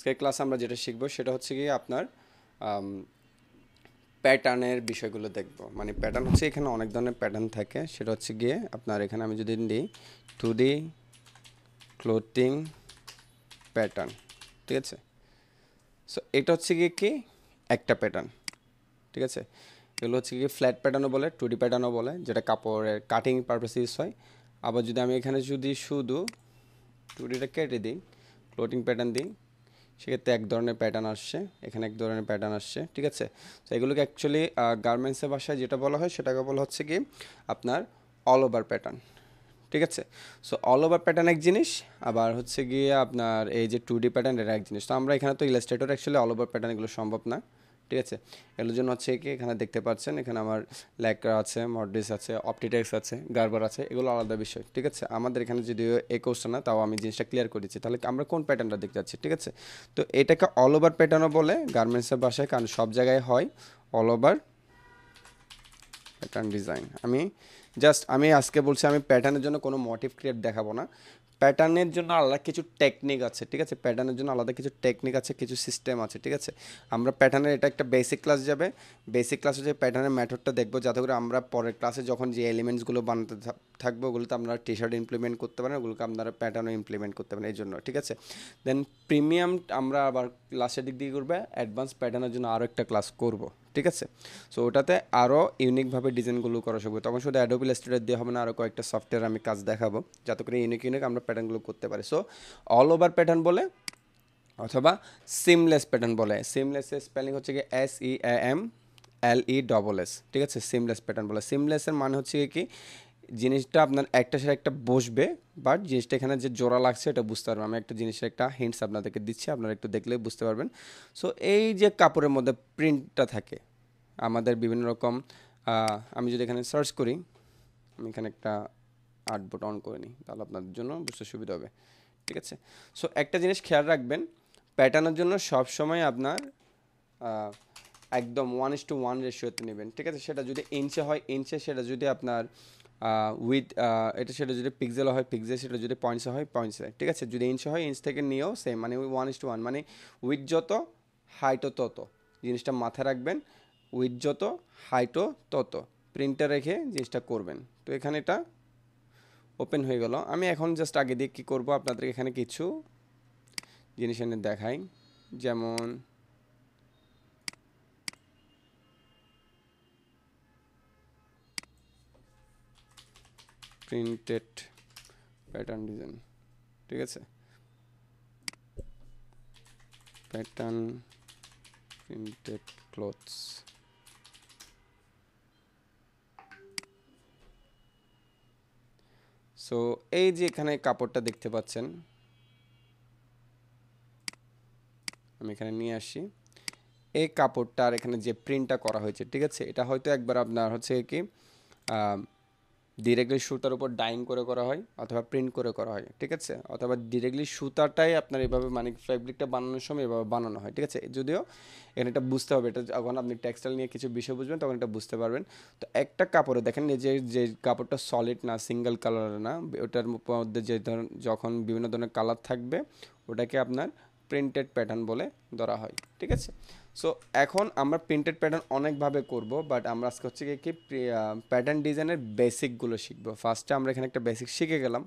আজকের ক্লাসে আমরা যেটা শিখবো সেটা হচ্ছে কি আপনার প্যাটার্নের বিষয়গুলো দেখব। মানে প্যাটার্ন হচ্ছে এখানে অনেক ধরনের প্যাটার্ন থাকে, সেটা হচ্ছে গিয়ে আপনার এখানে আমি যদি দিই 2D ক্লোথিং প্যাটার্ন, ঠিক আছে। সো এটা হচ্ছে গিয়ে কি একটা প্যাটার্ন, ঠিক আছে। এগুলো হচ্ছে কি ফ্ল্যাট প্যাটার্নও বলে, 2D প্যাটার্নও বলে, যেটা কাপড়ের কাটিং পারপাসে ইউজ হয়। আবার যদি আমি এখানে যদি শুধু 2Dটা কেটে দিই, ক্লোথিং প্যাটার্ন দিই, সেক্ষেত্রে এক ধরনের প্যাটার্ন আসছে, এখানে এক ধরনের প্যাটার্ন আসছে, ঠিক আছে। তো এগুলোকে অ্যাকচুয়ালি গার্মেন্টসের ভাষায় যেটা বলা হয় সেটাকে বলা হচ্ছে কি আপনার অল ওভার প্যাটার্ন, ঠিক আছে। সো অল ওভার প্যাটার্ন এক জিনিস, আবার হচ্ছে গিয়ে আপনার এই যে 2D প্যাটার্ন এটা এক জিনিস। তো আমরা এখানে তো Illustrator actually all over pattern এগুলো সম্ভব না, ঠিক আছে। এগুলোর জন্য হচ্ছে কি এখানে দেখতে পাচ্ছেন, এখানে আমার ল্যাকরা আছে, মডরিস আছে, অপটিটেক্স আছে, গার্বার আছে, এগুলো আলাদা বিষয়, ঠিক আছে। আমাদের এখানে যদিও এই কোর্সটা না, তাও আমি জিনিসটা ক্লিয়ার করেছি। তাহলে আমরা কোন প্যাটার্নটা দেখতে যাচ্ছি, ঠিক আছে। তো এটাকে অল ওভার প্যাটার্নও বলে গার্মেন্টসের ভাষায়, কারণ সব জায়গায় হয় অল ওভার প্যাটার্ন ডিজাইন। আমি আজকে বলছি আমি প্যাটার্নের জন্য কোনো মোটিভ ক্রিয়েট দেখাবো না। প্যাটার্নের জন্য আলাদা কিছু টেকনিক আছে, ঠিক আছে। প্যাটার্নের জন্য আলাদা কিছু টেকনিক আছে, কিছু সিস্টেম আছে, ঠিক আছে। আমরা প্যাটার্নের এটা একটা বেসিক ক্লাস যাবে, বেসিক ক্লাসে যে প্যাটার্নের মেথডটা দেখবো, যাতে করে আমরা পরের ক্লাসে যখন যে এলিমেন্টসগুলো বানাতে থাকবো ওগুলোতে আপনারা টি শার্ট ইমপ্লিমেন্ট করতে পারেন, ওগুলোকে আপনারা প্যাটার্নও ইমপ্লিমেন্ট করতে পারেন এই জন্য, ঠিক আছে। দেন প্রিমিয়াম আমরা আবার ক্লাসের দিক দিয়ে করবে, অ্যাডভান্স প্যাটার্নের জন্য আরও একটা ক্লাস করব, ঠিক আছে। সো ওটাতে আরও ইউনিকভাবে ডিজাইনগুলো করা সম্ভব। তখন শুধু অ্যাডোবি ইলাস্ট্রেটর দিয়ে হবে না, আরও কয়েকটা সফটওয়্যার আমি কাজ দেখাবো, যাতে করে ইউনিক ইউনিক আমরা প্যাটার্নগুলো করতে পারি। সো অল ওভার প্যাটার্ন বলে, অথবা সিমলেস প্যাটার্ন বলে। সিমলেসের স্পেলিং হচ্ছে কি SEAMLESS, ঠিক আছে। সিমলেস প্যাটার্ন বলে। সিমলেসের মানে হচ্ছে কি জিনিসটা আপনার একটার সাথে একটা বসবে, বাট জিনিসটা এখানে যে জোড়া লাগছে এটা বুঝতে পারবেন। আমি একটা জিনিসের একটা হিন্টস আপনাদেরকে দিচ্ছি, আপনারা একটু দেখলে বুঝতে পারবেন। সো এই যে কাপড়ের মধ্যে প্রিন্টটা থাকে আমাদের বিভিন্ন রকম, আমি যদি এখানে সার্চ করি, আমি এখানে একটা আর্ট বোর্ড অন করে নিই, তাহলে আপনাদের জন্য বুঝতে সুবিধা হবে, ঠিক আছে। সো একটা জিনিস খেয়াল রাখবেন, প্যাটার্নের জন্য সবসময় আপনার একদম 1:1 রেশিওতে নেবেন, ঠিক আছে। সেটা যদি ইঞ্চে হয় ইঞ্চে, সেটা যদি আপনার উইথ এটা সেটা যদি পিক্সেল হয় পিক্সেল, সেটা যদি পয়েন্টসে হয় পয়েন্টসে, ঠিক আছে। যদি ইঞ্চে হয় ইঞ্চ থেকে নিয়েও সেম, মানে 1:1, মানে উইথ যত হাইটও তত, জিনিসটা মাথায় রাখবেন। উইথ যত হাইটও তত প্রিন্টটা রেখে জিনিসটা করবেন। তো এখানে এটা ওপেন হয়ে গেল। আমি এখন জাস্ট আগে দিয়ে কী করবো আপনাদের এখানে কিছু জিনিস এনে দেখাই, যেমন প্রিন্টেড প্যাটার্ন ডিজাইন, ঠিক আছে। Pattern printed clothes. সো এই যে এখানে কাপড়টা দেখতে পাচ্ছেন, আমি এখানে নিয়ে আসি এই কাপড়টার এখানে যে প্রিন্টটা করা হয়েছে, ঠিক আছে। এটা হয়তো একবার আপনার হচ্ছে কি ডিরেক্টলি সুতার উপর ডাইং করে করা হয়, অথবা প্রিন্ট করে করা হয়, ঠিক আছে। অথবা ডিরেক্টলি সুতাটাই আপনার এভাবে মানে ফ্যাব্রিকটা বানানোর সময় এভাবে বানানো হয়, ঠিক আছে। যদিও এখানে এটা বুঝতে হবে, এটা যখন আপনি টেক্সটাইল নিয়ে কিছু বিষয় বুঝবেন তখন এটা বুঝতে পারবেন। তো একটা কাপড়ে দেখেন যে যে কাপড়টা সলিড না, সিঙ্গেল কালার না, ওটার মধ্যে যে ধরুন যখন বিভিন্ন ধরনের কালার থাকবে ওটাকে আপনার প্রিন্টেড প্যাটার্ন বলে ধরা হয়, ঠিক আছে। সো এখন আমরা প্রিন্টেড প্যাটার্ন অনেকভাবে করব, বাট আমরা আজকে হচ্ছে কি প্যাটার্ন ডিজাইনের বেসিকগুলো শিখবো। ফার্স্টে আমরা এখানে একটা বেসিক শিখে গেলাম,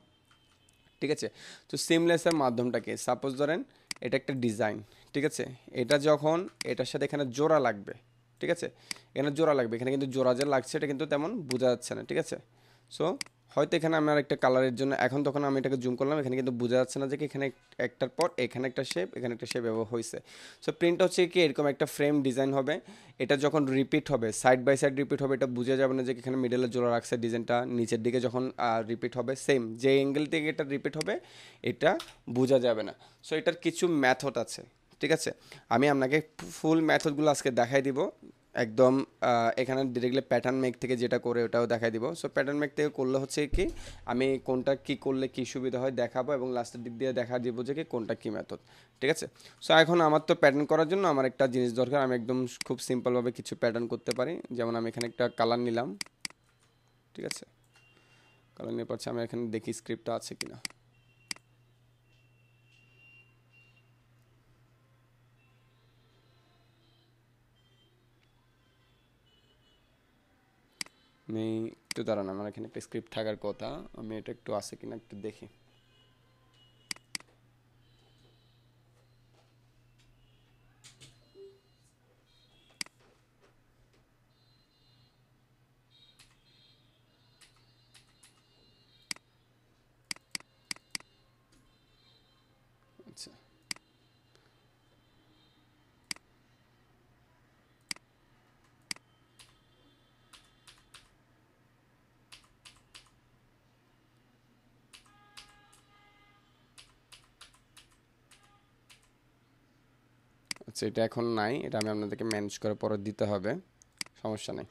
ঠিক আছে। তো সিমলেসের মাধ্যমটা কি, সাপোজ ধরেন এটা একটা ডিজাইন, ঠিক আছে। এটা যখন এটার সাথে এখানে জোড়া লাগবে, ঠিক আছে। এখানে জোড়া লাগবে, এখানে কিন্তু জোড়া যে লাগছে এটা কিন্তু তেমন বোঝা যাচ্ছে না, ঠিক আছে। সো হয়তো এখানে আমার একটা কালারের জন্য এখন তখন আমি এটাকে জুম করলাম, এখানে কিন্তু বোঝা যাচ্ছে না যে কি এখানে একটার পর এখানে একটা শেপ, এখানে একটা শেপ ব্যবহার হয়েছে। সো প্রিন্ট হচ্ছে কি এরকম একটা ফ্রেম ডিজাইন হবে, এটা যখন রিপিট হবে সাইড বাই সাইড রিপিট হবে, এটা বোঝা যাবে না যে এখানে মিডলে জোড়া রাখছে ডিজাইনটা, নিচের দিকে যখন রিপিট হবে সেম যে অ্যাঙ্গেল থেকে এটা রিপিট হবে এটা বোঝা যাবে না। সো এটার কিছু মেথড আছে, ঠিক আছে। আমি আপনাকে ফুল মেথডগুলো আজকে দেখাই দিব একদম। এখানে ডিরেক্টলি প্যাটার্ন মেক থেকে যেটা করে ওটাও দেখাই দিব। সো প্যাটার্ন মেক থেকে করলে হচ্ছে কি আমি কোনটা কি করলে কি সুবিধা হয় দেখাবো, এবং লাস্টের দিক দিয়ে দেখা দিব যে কি কোনটা কি মেথড, ঠিক আছে। সো এখন আমার তো প্যাটার্ন করার জন্য আমার একটা জিনিস দরকার, আমি একদম খুব সিম্পলভাবে কিছু প্যাটার্ন করতে পারি। যেমন আমি এখানে একটা কালার নিলাম, ঠিক আছে। কালার নিয়ে পারছি, আমি এখানে দেখি স্ক্রিপ্টটা আছে কিনা। আমি একটু দাঁড়ান, আমার এখানে একটা স্ক্রিপ্ট থাকার কথা, আমি এটা একটু আছে কিনা একটু দেখি। আচ্ছা আচ্ছা, এটা এখন নাই, এটা আমি আপনাদেরকে ম্যানেজ করে পরে দিতে হবে, সমস্যা নেই।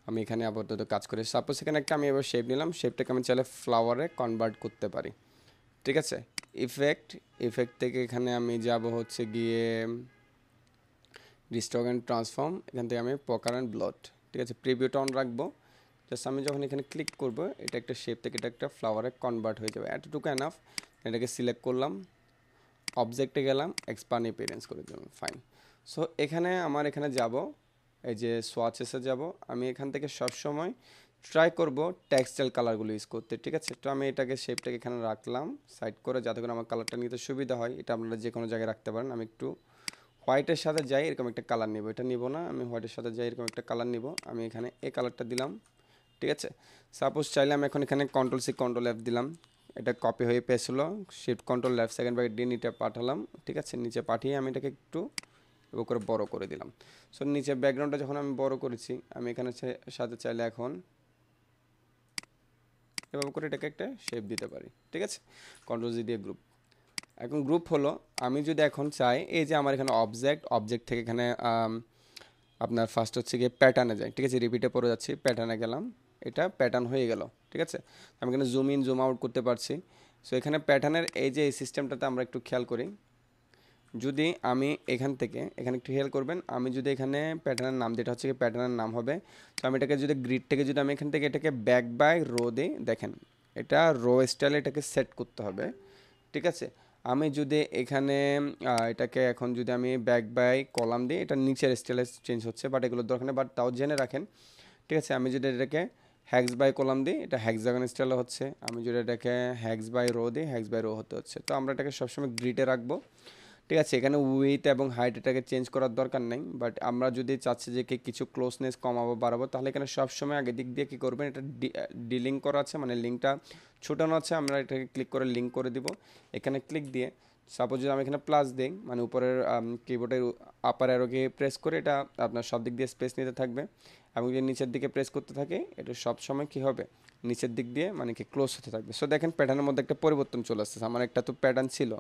আমি এখানে আপাতত কাজ করি। সাপোজ এখানে একটা আমি এবার শেপ নিলাম, শেপটাকে আমি চাইলে ফ্লাওয়ারে কনভার্ট করতে পারি, ঠিক আছে। ইফেক্ট, ইফেক্ট থেকে এখানে আমি যাব হচ্ছে গিয়ে ডিস্টক অ্যান্ড ট্রান্সফর্ম, এখান থেকে আমি পকার অ্যান্ড ব্লট, ঠিক আছে। প্রিভিউটা অন রাখবো, জাস্ট আমি যখন এখানে ক্লিক করবো এটা একটা শেপ থেকে এটা একটা ফ্লাওয়ারে কনভার্ট হয়ে যাবে, এতটুকু এনাফ। এটাকে সিলেক্ট করলাম, অবজেক্টে গেলাম, এক্সপান্ড অ্যাপিয়ারেন্স করে দিলাম, ফাইন। সো এখানে আমার এখানে যাব, এই যে সোয়াচেসে যাব, আমি এখান থেকে সবসময় ট্রাই করব টেক্সটাইল কালারগুলো ইউজ করতে, ঠিক আছে। তো আমি এটাকে শেপটাকে এখানে রাখলাম সাইড করে, যাতে করে আমার কালারটা নিতে সুবিধা হয়। এটা আপনারা যে কোনো জায়গায় রাখতে পারেন। আমি একটু হোয়াইটের সাথে যাই এরকম একটা কালার নিব, এটা নিব না, আমি হোয়াইটের সাথে যাই এরকম একটা কালার নিব। আমি এখানে এই কালারটা দিলাম, ঠিক আছে। সাপোজ চাইলে আমি এখন এখানে কন্ট্রোল সি কন্ট্রোল এফ দিলাম, এটা কপি হয়ে পেস্ট হলো, shift control left second by D নিচে পাঠালাম, ঠিক আছে। নিচে পাঠিয়ে আমি এটাকে একটু এবার করে বড় করে দিলাম। সো নিচে ব্যাকগ্রাউন্ডটা যখন আমি বড় করেছি, আমি এখানে সাথে চাইলে এখন এভাবে করে এটাকে একটা শেপ দিতে পারি, ঠিক আছে। কন্ট্রোল জি দিয়ে গ্রুপ, এখন গ্রুপ হলো। আমি যদি এখন চাই, এই যে আমার এখানে অবজেক্ট, অবজেক্ট থেকে এখানে আপনার ফার্স্ট হচ্ছে গিয়ে প্যাটার্নে যাই, ঠিক আছে। রিপিটে পড়ে যাচ্ছি, প্যাটার্নে গেলাম, এটা প্যাটার্ন হয়ে গেল, ঠিক আছে। আমি এখানে জুম ইন জুম আউট করতে পারছি। সো এখানে প্যাটার্নের এই যে এই সিস্টেমটাতে আমরা একটু খেয়াল করি। যদি আমি এখান থেকে এখানে একটু খেয়াল করবেন, আমি যদি এখানে প্যাটার্নের নাম, যেটা হচ্ছে কি প্যাটার্নের নাম হবে, তো আমি এটাকে যদি গ্রিড থেকে যদি আমি এখান থেকে এটাকে ব্যাক বাই রো দিই, দেখেন এটা রো স্টাইলে এটাকে সেট করতে হবে, ঠিক আছে। আমি যদি এখানে এটাকে এখন যদি আমি ব্যাক বাই কলাম দিই, এটা নিচের স্টাইলে চেঞ্জ হচ্ছে, বাট এগুলোর দরকার নেই, বাট তাও জেনে রাখেন, ঠিক আছে। আমি যদি এটাকে হ্যাক্স বাই কলাম দিই, এটা হ্যাক্সাগন স্টাইলে হচ্ছে। আমি যদি এটাকে হ্যাক্স বাই রো দিই, হ্যাক্স বাই রো হতে হচ্ছে। তো আমরা এটাকে সবসময় গ্রিডে রাখবো, ঠিক আছে। এখানে উইথ এবং হাইট এটাকে চেঞ্জ করার দরকার নেই, বাট আমরা যদি চাচ্ছি যে কিছু ক্লোজনেস কমাবো বাড়াবো, তাহলে এখানে সবসময় আগে দিক দিয়ে কী করবেন, এটা ডিলিঙ্ক করা আছে, মানে লিঙ্কটা ছোটানো আছে, আমরা এটাকে ক্লিক করে লিঙ্ক করে দিব। এখানে ক্লিক দিয়ে সাপোজ যদি আমি এখানে প্লাস দিই, মানে উপরের কিবোর্ডের আপার অ্যারোকে প্রেস করে এটা আপনার সব দিক দিয়ে স্পেস নিতে থাকবে, এবং যদি নিচের দিকে প্রেস করতে থাকে, এটা সবসময় কী হবে, নিচের দিক দিয়ে মানে কি ক্লোজ হতে থাকবে। সো দেখেন প্যাটার্নের মধ্যে একটা পরিবর্তন চলে আসছে। আমার একটা তো প্যাটার্ন ছিল,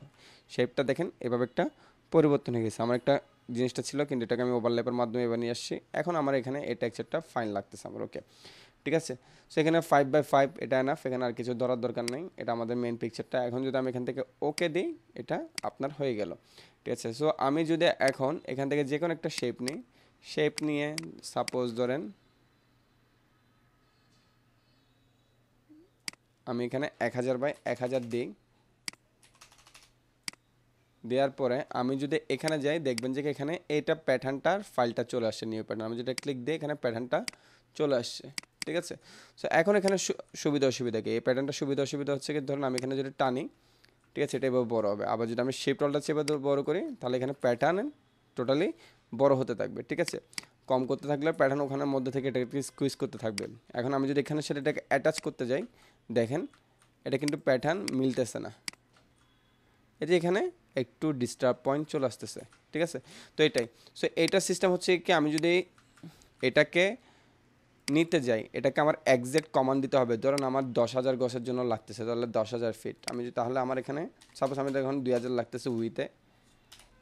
শেপটা দেখেন এভাবে একটা পরিবর্তন হয়ে গেছে। আমার একটা জিনিসটা ছিল, কিন্তু এটাকে আমি ওভারল্যাপের মাধ্যমে এবার নিয়ে আসছি। এখন আমার এখানে এই টেক্সচারটা ফাইন লাগতেছে আমার, ওকে, ঠিক আছে। সো এখানে 5x5 এটা এনাফ, এখানে আর কিছু ধরার দরকার নেই, এটা আমাদের মেন পিকচারটা। এখন যদি আমি এখান থেকে ওকে দিই, এটা আপনার হয়ে গেল, ঠিক আছে। সো আমি যদি এখন এখান থেকে যে কোনো একটা শেপ নিই, শেপ নিয়ে সাপোজ ধরেন আমি এখানে 1000x1000 দিই, দেওয়ার পরে আমি যদি এখানে যাই, দেখবেন যে এখানে এইটা প্যাটার্নটার ফাইলটা চলে আসছে, নিউ প্যাটার্ন। আমি যেটা ক্লিক দিই, এখানে প্যাটার্নটা চলে আসছে, ঠিক আছে। সো এখন এখানে সুবিধা অসুবিধা কি, এই প্যাটার্নটা সুবিধা অসুবিধা হচ্ছে কি, ধরুন আমি এখানে যদি টানি, ঠিক আছে, এটা এবার বড় হবে। আবার যদি আমি শেপ রলটা চেপে বড় করি, তাহলে এখানে প্যাটার্ন টোটালি বড় হতে থাকবে, ঠিক আছে। কম করতে থাকলে প্যাটার্ন ওখানের মধ্যে থেকে এটাকে স্কুইজ করতে থাকবে। এখন আমি যদি এখানে সেটাকে অ্যাটাচ করতে যাই, দেখেন এটা কিন্তু প্যাটার্ন মিলতেছে না, এই যে এখানে একটু ডিস্টার্ব পয়েন্ট চলে আসতেছে, ঠিক আছে। তো এটাই, সো এইটার সিস্টেম হচ্ছে কি, আমি যদি এটাকে নিতে যাই, এটাকে আমার এক্সাক্ট কমান্ড দিতে হবে। ধরুন আমার 10,000 গজের জন্য লাগতেছে, তাহলে 10,000 ফিট। আমি যদি তাহলে আমার এখানে সাপোজ আমি এখন 2000 লাগতেছে উইথে,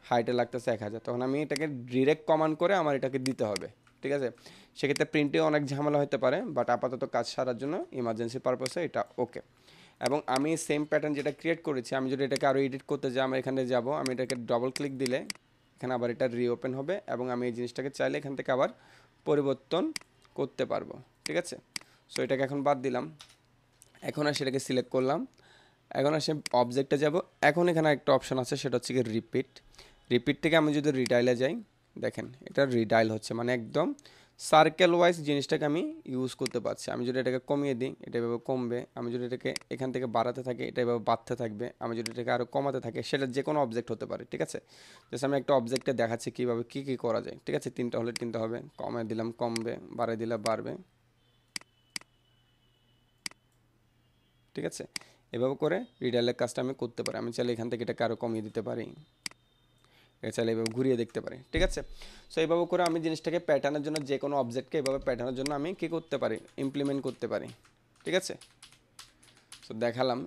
হাইটে লাগতেছে 1000, তখন আমি এটাকে ডিরেক্ট কমান্ড করে আমার এটাকে দিতে হবে, ঠিক আছে। সেক্ষেত্রে প্রিন্টে অনেক ঝামেলা হতে পারে, বাট আপাতত কাজ সারার জন্য ইমার্জেন্সি পারপাসে এটা ওকে। এবং আমি সেম প্যাটার্ন যেটা ক্রিয়েট করেছি, আমি যদি এটাকে আরও এডিট করতে যাই, আমি এখানে যাব, আমি এটাকে ডবল ক্লিক দিলে এখানে আবার এটা রিওপেন হবে, এবং আমি এই জিনিসটাকে চাইলে এখান থেকে আবার পরিবর্তন করতে পারবো, ঠিক আছে। সো এটাকে এখন বাদ দিলাম, এখন আর সেটাকে সিলেক্ট করলাম, এখন আসে অবজেক্টে যাব। এখন এখানে একটা অপশন আছে, সেটা হচ্ছে কি রিপিট। রিপিট থেকে আমি যদি রিডাইলে যাই, দেখেন এটা রিডাইল হচ্ছে, মানে একদম সার্কেল ওয়াইজ জিনিসটাকে আমি ইউজ করতে পারছি। আমি যদি এটাকে কমিয়ে দিই এটা এভাবে কমবে, আমি যদি এটাকে এখান থেকে বাড়াতে থাকি এটা এভাবে বাড়তে থাকবে, আমি যদি এটাকে আরও কমাতে থাকি সেটা যে কোনো অবজেক্ট হতে পারে, ঠিক আছে। জাস্ট আমি একটা অবজেক্টে দেখাচ্ছি কীভাবে কী কী করা যায়, ঠিক আছে। 3টা হলে 3টা হবে, কমে দিলাম কমবে, বাড়াই দিলে বাড়বে, ঠিক আছে। এভাবে করে রিডাইলের কাজটা আমি করতে পারি। আমি চাইলে এখান থেকে এটাকে আরও কমিয়ে দিতে পারি, চাইলে এভাবে ঘুরিয়ে দেখতে পারি, ঠিক আছে। সো এইভাবে করে আমি জিনিসটাকে প্যাটার্নের জন্য যে কোনো অবজেক্টকে এভাবে প্যাটার্নের জন্য আমি কী করতে পারি, ইমপ্লিমেন্ট করতে পারি, ঠিক আছে। সো দেখালাম।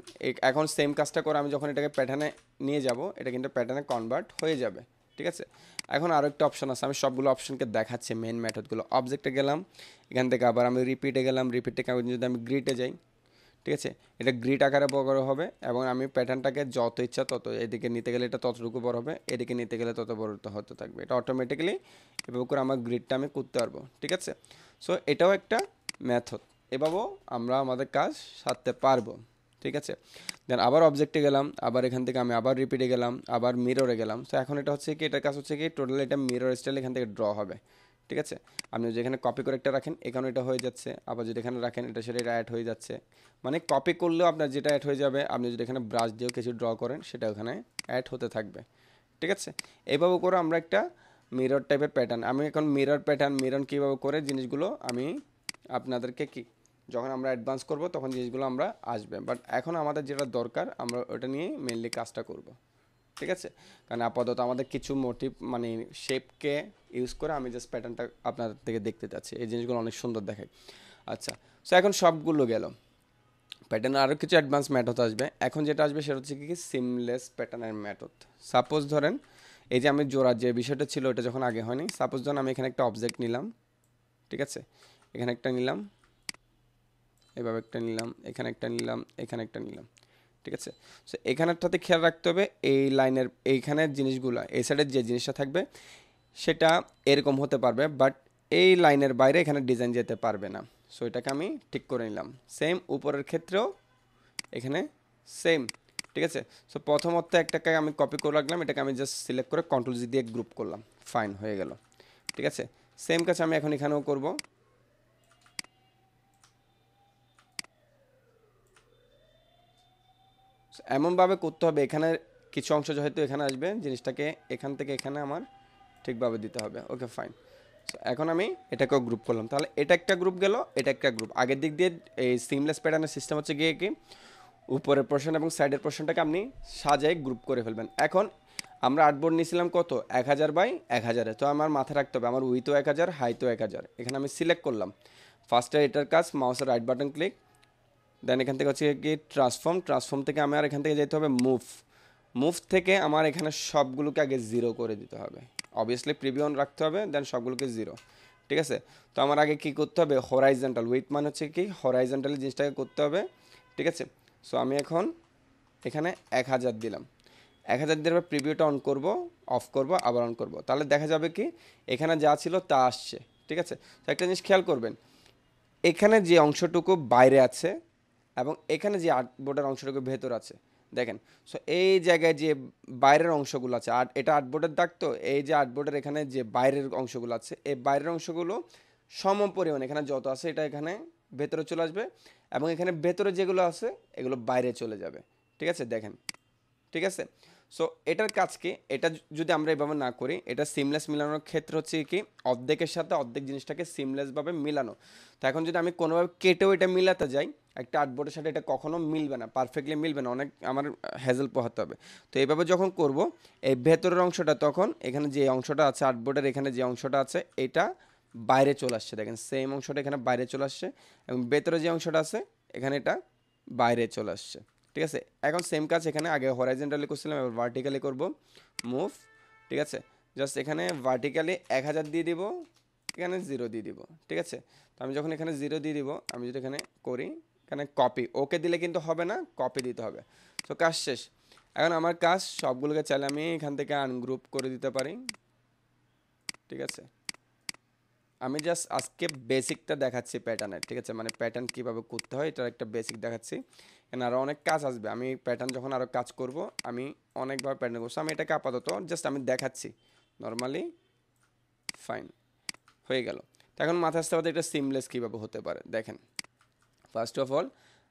এখন সেম কাজটা করে আমি যখন এটাকে প্যাটার্নে নিয়ে যাব এটা কিন্তু প্যাটার্নে কনভার্ট হয়ে যাবে, ঠিক আছে। এখন আরও একটা অপশন আছে, আমি সবগুলো অপশনকে দেখাচ্ছি মেন মেথডগুলো। অবজেক্টে গেলাম, এখান থেকে আবার আমি রিপিটে গেলাম, রিপিট থেকে যদি আমি গ্রিডে যাই, ঠিক আছে, এটা গ্রিড আকারে বড় হবে এবং আমি প্যাটার্নটাকে যত ইচ্ছা তত এদিকে নিতে গেলে এটা ততটুকু বড় হবে, এদিকে নিতে গেলে তত বড় হতে থাকবে। এটা অটোমেটিক্যালি এভাবে করে আমার গ্রিডটা আমি করতে পারবো, ঠিক আছে। সো এটাও একটা মেথড, এভাবেও আমরা আমাদের কাজ সারতে পারবো, ঠিক আছে। দেন আবার অবজেক্টে গেলাম, আবার এখান থেকে আমি আবার রিপিটে গেলাম, আবার মিররে গেলাম। তো এখন এটা হচ্ছে কি, এটার কাজ হচ্ছে কি টোটাল এটা মিরর স্টাইল এখান থেকে ড্র হবে, ঠিক আছে। আপনি যেখানে কপি করে একটা রাখেন এখানে এটা হয়ে যাচ্ছে, আবার যদি এখানে রাখেন এটা সেটা এটা অ্যাড হয়ে যাচ্ছে। মানে কপি করলেও আপনার যেটা অ্যাড হয়ে যাবে, আপনি যদি এখানে ব্রাশ দিয়েও কিছু ড্র করেন সেটা ওখানে অ্যাড হতে থাকবে, ঠিক আছে। এইভাবে করে আমরা একটা মিরর টাইপের প্যাটার্ন, আমি এখন মিরর প্যাটার্ন মিরর কীভাবে করে জিনিসগুলো আমি আপনাদেরকে কি যখন আমরা অ্যাডভান্স করব তখন জিনিসগুলো আমরা আসবে। বাট এখন আমাদের যেটা দরকার আমরা ওটা নিয়ে মেনলি কাজটা করব, ঠিক আছে। কারণ আপাতত আমাদের কিছু মোটিভ মানে শেপকে ইউজ করে আমি জাস্ট প্যাটার্নটা আপনাদের থেকে দেখতে চাচ্ছি, এই জিনিসগুলো অনেক সুন্দর দেখায়। আচ্ছা, সো এখন সবগুলো গেল, প্যাটার্ন আরও কিছু অ্যাডভান্স মেথড আসবে। এখন যেটা আসবে সেটা হচ্ছে কি সিমলেস প্যাটার্নের মেথড। সাপোজ ধরেন এই যে আমি জোড়ার যে বিষয়টা ছিল ওটা যখন আগে হয়নি, সাপোজ ধরেন আমি এখানে একটা অবজেক্ট নিলাম, ঠিক আছে, এখানে একটা নিলাম, এভাবে একটা নিলাম, এখানে একটা নিলাম, এখানে একটা নিলাম, ঠিক আছে। সো এখানেরটাতে খেয়াল রাখতে হবে এই লাইনের এইখানের জিনিসগুলো এই সাইডের যে জিনিসটা থাকবে সেটা এরকম হতে পারবে, বাট এই লাইনের বাইরে এখানে ডিজাইন যেতে পারবে না। সো এটাকে আমি ঠিক করে নিলাম। সেম উপরের ক্ষেত্রেও এখানে সেম, ঠিক আছে। সো প্রথমত একটাকে আমি কপি করে রাখলাম, এটাকে আমি জাস্ট সিলেক্ট করে কন্ট্রোল জি দিয়ে গ্রুপ করলাম, ফাইন হয়ে গেল, ঠিক আছে। সেম কাজ আমি এখন এখানেও করব। এমনভাবে করতে হবে এখানে কিছু অংশ যেহেতু এখানে আসবে জিনিসটাকে এখান থেকে এখানে আমার ঠিকভাবে দিতে হবে, ওকে ফাইন। সো এখন আমি এটাকেও গ্রুপ করলাম, তাহলে এটা একটা গ্রুপ গেল, এটা একটা গ্রুপ। আগের দিক দিয়ে এই সিমলেস প্যাটার্নের সিস্টেম হচ্ছে গিয়ে কি উপরের পোর্শন এবং সাইডের পোর্শনটাকে আপনি সাজায় গ্রুপ করে ফেলবেন। এখন আমরা আর্টবোর্ড নিয়েছিলাম কত 1000 বাই 1000-এ, তো আমার মাথায় রাখতে হবে আমার উইথও 1000 হাইটও 1000। এখানে আমি সিলেক্ট করলাম, ফার্স্টে এটার কাজ মাউসের রাইট বাটন ক্লিক, দেন এখান থেকে হচ্ছে কি ট্রান্সফর্ম থেকে আমার এখান থেকে যেতে হবে মুভ থেকে আমার এখানে সবগুলোকে আগে 0 করে দিতে হবে, অবভিয়াসলি প্রিভিউ অন রাখতে হবে, দেন সবগুলোকে 0, ঠিক আছে। তো আমার আগে কি করতে হবে হরাইজন্টাল উইথ মানে হচ্ছে কি হরাইজন্টালি জিনিসটাকে করতে হবে, ঠিক আছে। সো আমি এখন এখানে 1000 দিলাম, 1000 দিয়ে প্রিভিউটা অন করব, অফ করব, আবার অন করব, তাহলে দেখা যাবে কি এখানে যা ছিল তা আসছে, ঠিক আছে। তো একটা জিনিস খেয়াল করবেন এখানে যে অংশটুকু বাইরে আছে এবং এখানে যে আর্টবোর্ডের অংশটুকু ভেতর আছে দেখেন। সো এই জায়গায় যে বাইরের অংশগুলো আছে এটা আর্টবোর্ডের দাগ, তো এই যে আর্টবোর্ডের এখানে যে বাইরের অংশগুলো আছে এই বাইরের অংশগুলো সম পরিমাণ এখানে যত আছে এটা এখানে ভেতরে চলে আসবে এবং এখানে ভেতরে যেগুলো আছে এগুলো বাইরে চলে যাবে, ঠিক আছে দেখেন, ঠিক আছে। সো এটার কাজ কি, এটা যদি আমরা এভাবে না করি এটা সিমলেস মিলানোর ক্ষেত্রে হচ্ছে কি অর্ধেকের সাথে অর্ধেক জিনিসটাকে সিমলেসভাবে মিলানো। তো এখন যদি আমি কোনোভাবে কেটেও এটা মিলাতে যাই একটা আর্টবোর্ডের সাথে এটা কখনো মিলবে না, পারফেক্টলি মিলবে না, অনেক আমার হ্যাজেল পোহাতে হবে। তো এইভাবে যখন করব এই ভেতরের অংশটা তখন এখানে যে অংশটা আছে আর্টবোর্ডের এখানে যে অংশটা আছে এটা বাইরে চলে আসছে, দেখেন সেম অংশটা এখানে বাইরে চলে আসছে এবং ভেতরে যে অংশটা আছে এখানে এটা বাইরে চলে আসছে, ঠিক আছে। এখন সেম কাজ এখানে আগে হরাইজন্টালি করছিলাম এবার ভার্টিক্যালি করব মুভ, ঠিক আছে। জাস্ট এখানে ভার্টিক্যালি 1000 দিয়ে দিব, এখানে 0 দিয়ে দিব, ঠিক আছে। তো আমি যখন এখানে 0 দিয়ে দিব আমি যদি এখানে করি এখানে কপি ওকে দিলে কিন্তু হবে না, কপি দিতে হবে। তো কাজ শেষ। এখন আমার কাজ সবগুলোকে চাইলে আমি এখান থেকে আনগ্রুপ করে দিতে পারি, ঠিক আছে। আমি জাস্ট আজকে বেসিকটা দেখাচ্ছি প্যাটার্নের, ঠিক আছে, মানে প্যাটার্ন কীভাবে করতে হয় এটার একটা বেসিক দেখাচ্ছি। এখানে আরও অনেক কাজ আসবে, আমি প্যাটার্ন যখন আরও কাজ করব আমি অনেকভাবে প্যাটার্ন করছি, আমি এটাকে আপাতত জাস্ট আমি দেখাচ্ছি নর্মালি, ফাইন হয়ে গেল। তো এখন মাথায় আসতে হবে এটা সিমলেস কীভাবে হতে পারে। দেখেন, ফার্স্ট অফ অল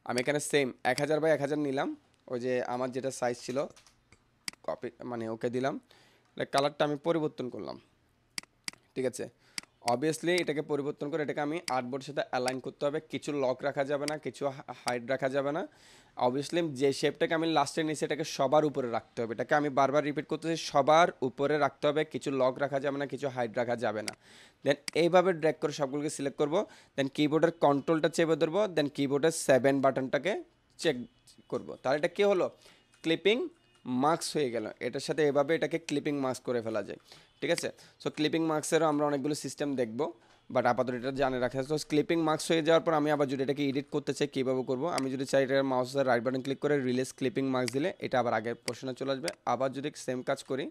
আমি এখানে সেম 1000 বাই 1000 নিলাম, ওই যে আমার যেটা সাইজ ছিল কপি মানে ওকে দিলাম, কালারটা আমি পরিবর্তন করলাম। ঠিক আছে, অবভিয়াসলি এটাকে পরিবর্তন করে এটাকে আমি আর্টবোর্ডের সাথে অ্যালাইন করতে হবে, কিছু লক রাখা যাবে না, কিছু হাইট রাখা যাবে না। অবভিয়াসলি যে শেপটাকে আমি লাস্টে নিয়েছি এটাকে সবার উপরে রাখতে হবে, এটাকে আমি বারবার রিপিট করতেছি, সবার উপরে রাখতে হবে, কিছু লক রাখা যাবে না, কিছু হাইট রাখা যাবে না। দেন এইভাবে ড্র্যাগ করে সবগুলোকে সিলেক্ট করব, দেন কিবোর্ডের কন্ট্রোলটা চেপে ধরবো, দেন কিবোর্ডের 7 বাটনটাকে চেক করব, তাহলে এটা কী হলো, ক্লিপিং মার্কস হয়ে গেল। এটার সাথে এভাবে এটাকে ক্লিপিং মার্কস করে ফেলা যায়। ঠিক আছে, সো ক্লিপিং মার্কসেরও আমরা অনেকগুলো সিস্টেম দেখবো, বাট আপাতত এটা জানে রাখা। তো ক্লিপিং মার্কস হয়ে যাওয়ার পর আমি আবার যদি এটাকে এডিট করতে চাই কীভাবে করবো, আমি যদি চাই এটা মাউসের রাইট বাটন ক্লিক করে রিলিজ ক্লিপিং মার্কস দিলে এটা আবার আগের পোর্শনে চলে আসবে। আবার যদি সেম কাজ করি,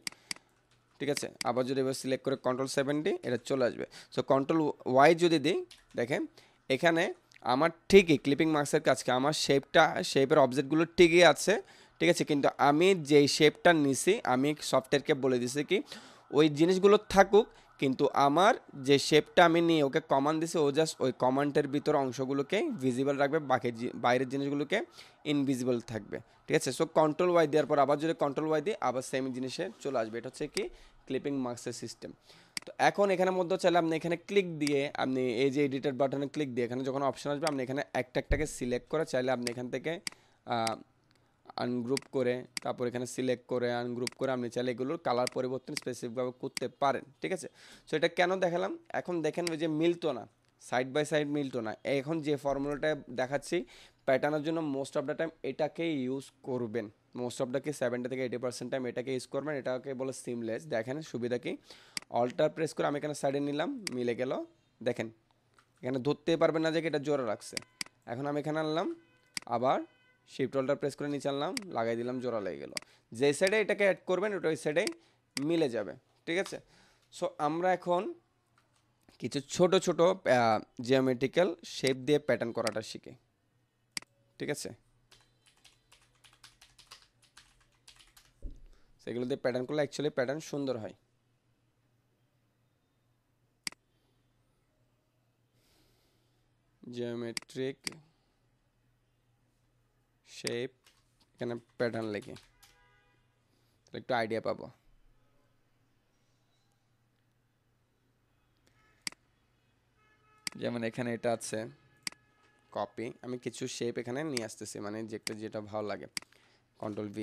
ঠিক আছে, আবার যদি এবার সিলেক্ট করে Ctrl+7 দিই এটা চলে আসবে। সো Ctrl+Y যদি দিই, দেখেন এখানে আমার ঠিকই ক্লিপিং মার্কসের কাজকে আমার শেপের অবজেক্টগুলো ঠিকই আছে। ঠিক আছে, কিন্তু আমি যেই শেপটা নিছি আমি সফটওয়্যারকে বলে দিছি কি ওই জিনিসগুলো থাকুক, কিন্তু আমার যে শেপটা আমি নিয়ে ওকে কমান্ড দিছি ও জাস্ট ওই কমান্ডের ভিতর অংশগুলোকে ভিজিবল রাখবে, বাকি বাইরের জিনিসগুলোকে ইনভিজিবল থাকবে। ঠিক আছে, সো Ctrl+Y দেওয়ার পর আবার যদি Ctrl+Y দিই আবার সেম জিনিসে চলে আসবে। এটা হচ্ছে কি ক্লিপিং মার্কসের সিস্টেম। তো এখন এখানে মধ্যে চাইলে আপনি এখানে ক্লিক দিয়ে আপনি এই যে এডিটর বাটনে ক্লিক দিয়ে এখানে যখন অপশন আসবে আপনি এখানে একটাকে সিলেক্ট করে চাইলে আপনি এখান থেকে আনগ্রুপ করে তারপর এখানে সিলেক্ট করে আনগ্রুপ করে আপনি চাইলে এগুলোর কালার পরিবর্তন স্পেসিফিকভাবে করতে পারেন। ঠিক আছে, সো এটা কেন দেখালাম, এখন দেখেন ওই যে মিলতো না, সাইড বাই সাইড মিলতো না, এখন যে ফর্মুলাটা দেখাচ্ছি প্যাটার্নের জন্য মোস্ট অফ দ্য টাইম এটাকে ইউজ করবেন, মোস্ট অফ দ্য কি 70 থেকে 80% টাইম এটাকে ইউজ করবেন। এটাকে বলে সিমলেস। দেখেন সুবিধা কি, অল্টার প্রেস করে আমি এখানে সাইডে নিলাম, মিলে গেল। দেখেন এখানে ধরতে পারবেন না যে এটা জোরে রাখছে। এখন আমি এখানে আনলাম, আবার শিফট অল্টার প্রেস করে নিচে আনলাম, লাগাই দিলাম, জোড়া লেগে গেল। যে সাইডে এটাকে অ্যাড করবেন ওটা ওই সাইডেই মিলে যাবে। ঠিক আছে, সো আমরা এখন কিছু ছোট ছোট জিওমেট্রিক্যাল শেপ দিয়ে প্যাটার্ন করাটা শিখি। ঠিক আছে, সেগুলো দিয়ে প্যাটার্ন করলে অ্যাকচুয়ালি প্যাটার্ন সুন্দর হয়। জিওমেট্রিক শেপ এখানে প্যাটার্ন লিখে একটু আইডিয়া পাবো। যেমন এখানে এটা আছে কপি, আমি কিছু শেপ এখানে নিয়ে আসতেছি, মানে যেটা ভালো লাগে। Ctrl+V,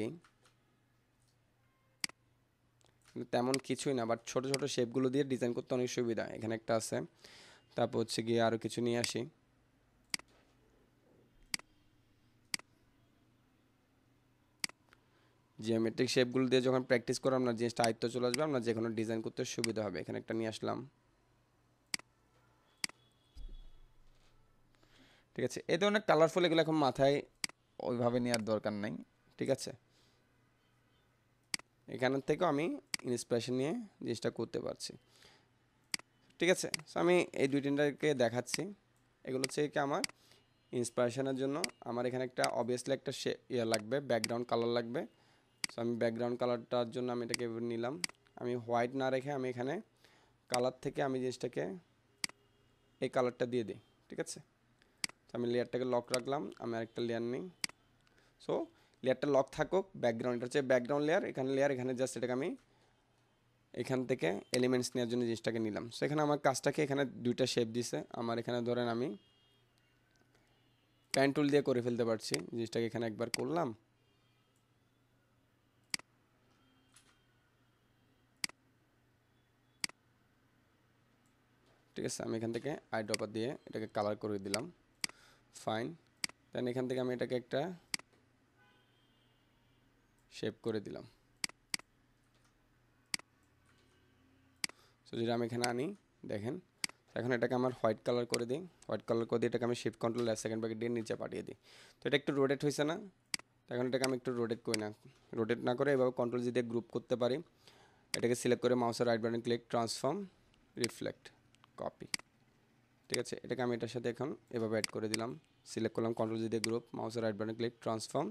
কিন্তু তেমন কিছুই না, বাট ছোট ছোট শেপগুলো দিয়ে ডিজাইন করতে অনেক সুবিধা। এখানে একটা আছে, তারপর হচ্ছে গিয়ে আরও কিছু নিয়ে আসি। জিওমেট্রিক শেপগুলো দিয়ে যখন প্র্যাকটিস করো আপনার জিনিসটা আয়ত্ত চলে আসবে, আপনার যে কোনো ডিজাইন করতে সুবিধা হবে। এখানে একটা নিয়ে আসলাম। ঠিক আছে, এই ধরনের কালারফুল এগুলো এখন মাথায় ওইভাবে নেওয়ার দরকার নাই। ঠিক আছে, এখানের থেকেও আমি ইন্সপিরেশন নিয়ে জিনিসটা করতে পারছি। ঠিক আছে, সো আমি এই দুই তিনটাকে দেখাচ্ছি। এগুলো হচ্ছে কি আমার ইন্সপিরেশনের জন্য। আমার এখানে একটা অবভিয়াসলি একটা লাগবে, ব্যাকগ্রাউন্ড কালার লাগবে। সো আমি ব্যাকগ্রাউন্ড কালারটার জন্য আমি এটাকে নিলাম। আমি হোয়াইট না রেখে আমি এখানে কালার থেকে আমি জিনিসটাকে এই কালারটা দিয়ে দিই। ঠিক আছে, তো আমি লেয়ারটাকে লক রাখলাম, আমি আরেকটা লেয়ার নিই। সো লেয়ারটা লক থাকুক, ব্যাকগ্রাউন্ড এটা হচ্ছে ব্যাকগ্রাউন্ড লেয়ার, এখানে জাস্ট এটাকে আমি এখান থেকে এলিমেন্টস নেওয়ার জন্য জিনিসটাকে নিলাম। সো এখানে আমার কাজটাকে এখানে দুইটা শেপ দিছে, আমার এখানে ধরেন আমি পেন টুল দিয়ে করে ফেলতে পারছি। জিনিসটাকে এখানে একবার করলাম, ঠিক আছে, আমি এখান থেকে আই ড্রপার দিয়ে এটাকে কালার করে দিলাম, ফাইন। দেন এখান থেকে আমি এটাকে একটা শেপ করে দিলাম। সো যদি আমি এখানে আনি, দেখেন এখন এটাকে আমার হোয়াইট কালার করে দিই, হোয়াইট কালার করে দিয়ে এটাকে আমি শিফট কন্ট্রোল সেকেন্ড ব্র্যাকেট দিয়ে নিচে পাঠিয়ে দিই। তো এটা একটু রোটেট হয়েছে না, এখন এটাকে আমি একটু রোটেট করি না, রোটেট না করে এভাবে কন্ট্রোল জি দিয়ে গ্রুপ করতে পারি। এটাকে সিলেক্ট করে মাউসের right button click, transform, reflect, copy. ঠিক আছে, এটাকে আমি এটার সাথে এখন এভাবে অ্যাড করে দিলাম, সিলেক্ট করলাম কন্ট্রোল জি দিয়ে গ্রুপ, মাউসের right button click, transform,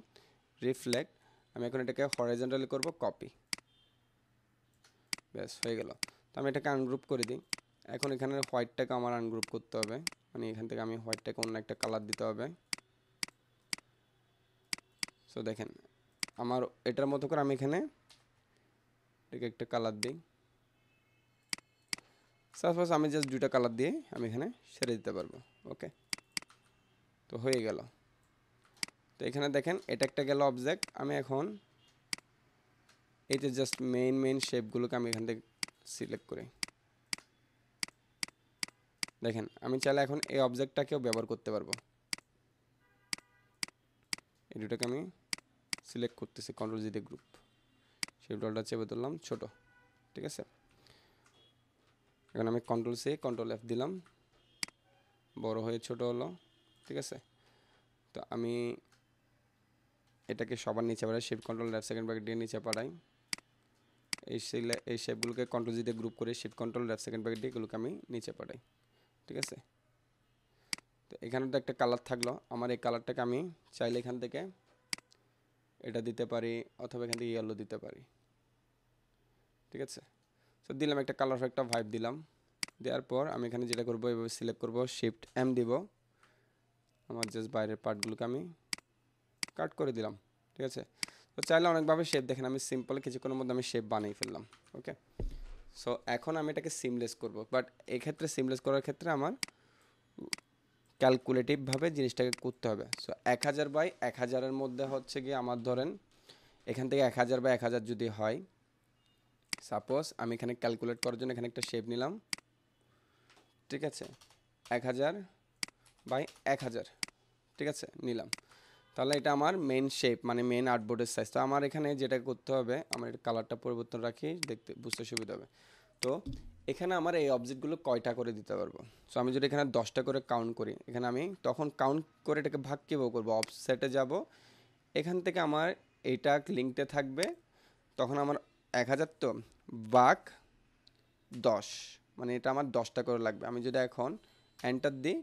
reflect. আমি এখন এটাকে হরাইজন্টালি করব, কপি, ব্যাস হয়ে গেল। তো আমি এটাকে আনগ্রুপ করে দিই, এখন এখানে হোয়াইটটাকে আমার আনগ্রুপ করতে হবে, মানে এখান থেকে আমি হোয়াইটটাকে অন্য একটা কালার দিতে হবে। সো দেখেন আমার এটার মতো করে আমি এখানে এটাকে একটা কালার দিই। সাপোজ আমি জাস্ট দুইটা কালার দিয়ে আমি এখানে সেরে দিতে পারবো। ওকে, তো হয়ে গেল। তো এখানে দেখেন এটা একটা গেল অবজেক্ট। আমি এখন এই যে জাস্ট মেইন শেপগুলোকে আমি এখান থেকে সিলেক্ট করি। দেখেন আমি চাইলে এখন এই অবজেক্টটাকেও ব্যবহার করতে পারবো। এই দুটাকে আমি সিলেক্ট করতেছি কন্ট্রোল জি দিয়ে গ্রুপ, শেপ টুলটা চেপে ধরলাম ছোট, ঠিক আছে। এখন আমি কন্ট্রোল সি কন্ট্রোল এফ দিলাম, বড় হয়ে ছোট হলো, ঠিক আছে। তো আমি এটাকে সবার নিচে পাঠাই, shift control left second bracket দিয়ে নিচে পাঠাই। এই শেপগুলোকে কন্ট্রোল জি দিয়ে গ্রুপ করে shift control left second bracket দিয়ে এগুলোকে আমি নিচে পাঠাই, ঠিক আছে। তো এখানে তো একটা কালার থাকলো, আমার এই কালারটাকে আমি চাইলে এখান থেকে এটা দিতে পারি অথবা এখান থেকে ইয়েলো দিতে পারি, ঠিক আছে। তো দিলাম একটা কালার, একটা ভাইব দিলাম। দেওয়ার পর আমি এখানে যেটা করবো এভাবে সিলেক্ট করবো, শিফট এম দিব, আমার জাস্ট বাইরের পার্টগুলোকে আমি কাট করে দিলাম, ঠিক আছে। তো চাইলে অনেকভাবে শেপ, দেখেন আমি সিম্পল কিছুক্ষণের মধ্যে আমি শেপ বানিয়ে ফেললাম। ওকে, সো এখন আমি এটাকে সিমলেস করব, বাট এক্ষেত্রে সিমলেস করার ক্ষেত্রে আমার ক্যালকুলেটিভভাবে জিনিসটাকে করতে হবে। সো 1000 বাই 1000-এর মধ্যে হচ্ছে গিয়ে আমার ধরেন এখান থেকে 1000 বাই 1000 যদি হয়, সাপোজ আমি এখানে ক্যালকুলেট করার জন্য এখানে একটা শেপ নিলাম, ঠিক আছে, 1000 বাই 1000, ঠিক আছে, নিলাম। তাহলে এটা আমার মেন শেপ, মানে মেন আর্টবোর্ডের সাইজ। তো আমার এখানে যেটা করতে হবে, আমার এটা কালারটা পরিবর্তন রাখি, দেখতে বুঝতে সুবিধা হবে। তো এখানে আমার এই অবজেক্টগুলো কয়টা করে দিতে পারবো। সো আমি যদি এখানে 10টা করে কাউন্ট করি, এখানে আমি তখন কাউন্ট করে এটাকে ভাগ কীভাবে করবো, অফসেটে যাব, এখান থেকে আমার এইটা লিঙ্কতে থাকবে, তখন আমার 1000 তো ভাগ 10, মানে এটা আমার 10টা করে লাগবে। আমি যদি এখন এন্টার দিই,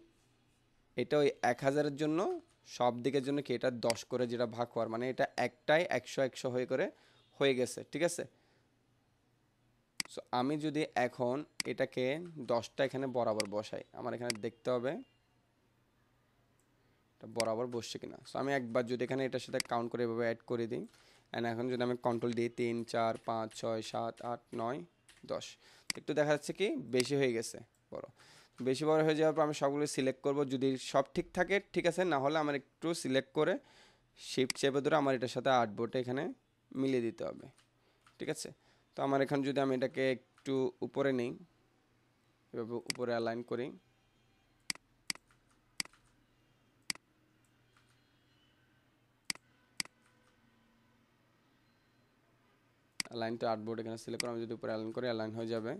এটা ওই 1000-এর জন্য সব দিকের জন্য কি এটা 10 করে যেটা ভাগ হওয়ার, মানে এটা একটাই 100 হয়ে করে হয়ে গেছে, ঠিক আছে। সো আমি যদি এখন এটাকে 10টা এখানে বরাবর বসাই, আমার এখানে দেখতে হবে এটা বরাবর বসছে কিনা। সো আমি একবার যদি এখানে এটার সাথে কাউন্ট করে এভাবে অ্যাড করে দিই, অ্যান্ড এখন যদি আমি কন্ট্রোল দিই 3 4 5 6 7 8 9 10, একটু দেখা যাচ্ছে কি বেশি হয়ে গেছে, বড় বেশি বড় হয়ে যাওয়ার পর আমি সবগুলো সিলেক্ট করব, যদি সব ঠিক থাকে ঠিক আছে, না হলে আমার একটু সিলেক্ট করে শিফট চেপে ধরে আমার এটার সাথে আর্টবোর্ডে এখানে মিলিয়ে দিতে হবে, ঠিক আছে। তো আমার এখানে যদি আমি এটাকে একটু উপরে নিই, এভাবে উপরে অ্যালাইন করি, অ্যালাইন টু আর্টবোর্ড এখানে সিলেক্ট করে আমি যদি উপরে অ্যালাইন করি, অ্যালাইন হয়ে যাবে।